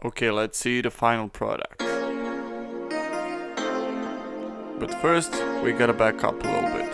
Okay, let's see the final product. But first, we gotta back up a little bit.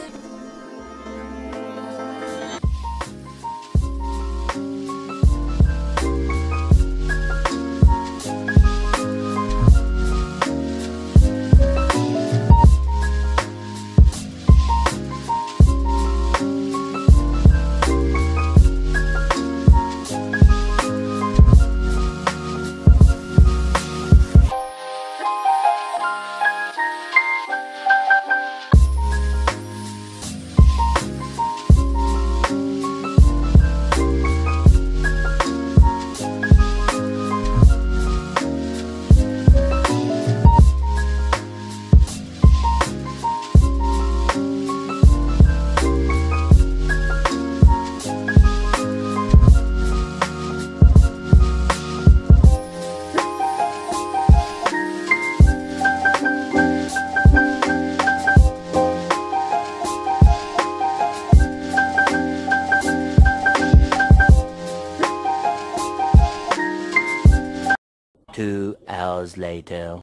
Two hours later.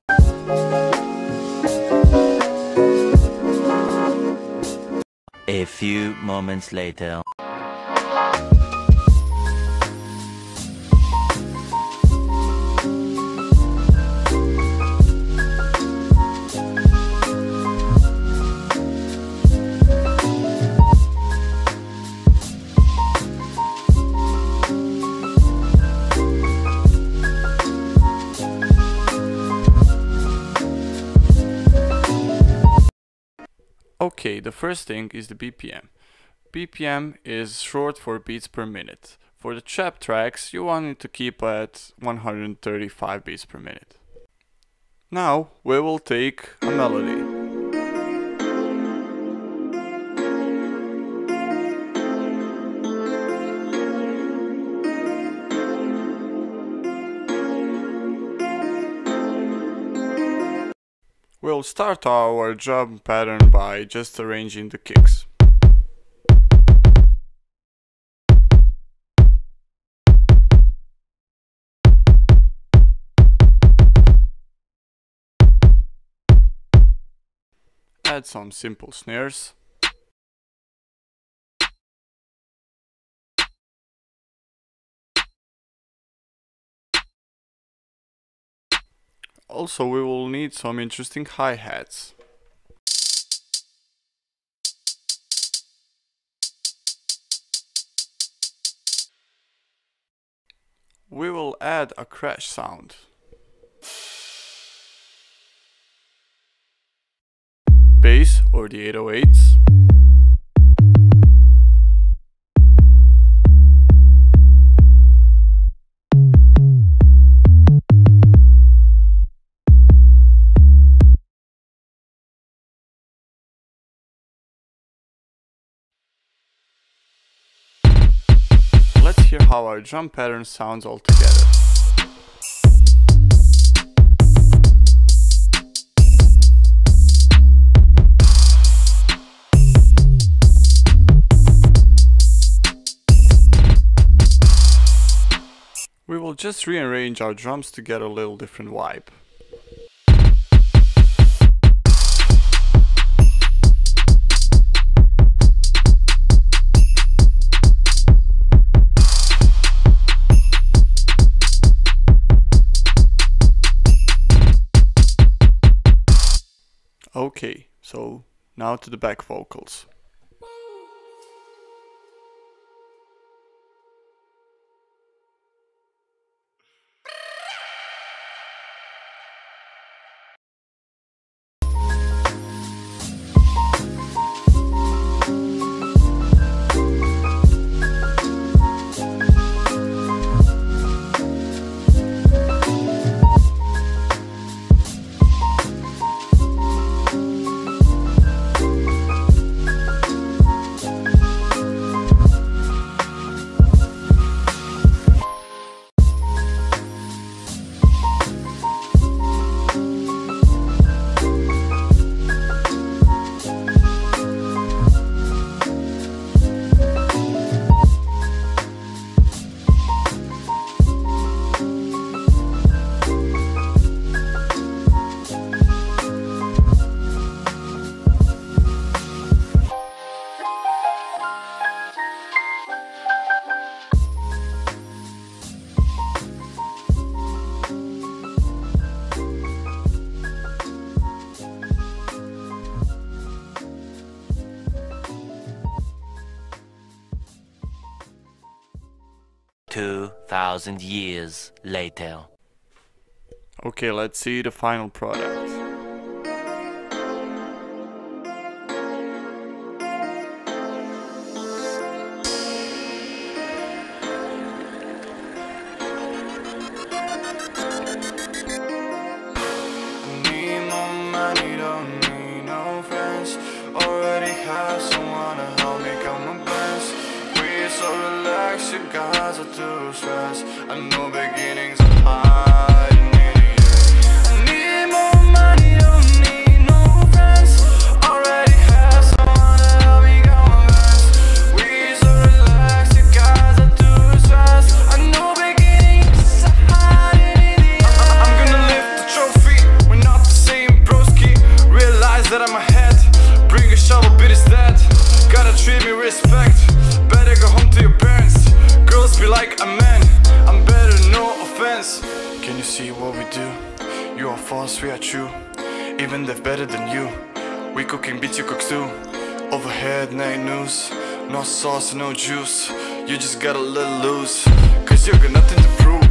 A few moments later. Okay, the first thing is the BPM. BPM is short for beats per minute. For the trap tracks, you want it to keep at 135 beats per minute. Now we will take a melody. We'll start our drum pattern by just arranging the kicks. Add some simple snares. Also, we will need some interesting hi-hats. We will add a crash sound. Bass or the 808s. Let's hear how our drum pattern sounds all together. We will just rearrange our drums to get a little different vibe. Okay, so now to the back vocals. 2,000 years later. Okay, let's see the final product. You guys are too stressed. I know beginnings are hard and I need more money, don't need no friends. Already have someone to help me get my best. We so relaxed, you guys are too stressed. I know beginnings are hard and I'm gonna lift the trophy, we're not the same broski. Realize that I'm ahead, bring a shovel, beat is dead. Gotta treat me respect, better go home to your parents. Girls be like a man, I'm better, no offense. Can you see what we do? You are false, we are true. Even they're better than you. We cooking beats, you cook stew. Overhead, night news. No sauce, no juice. You just got a little loose, cause you got nothing to prove.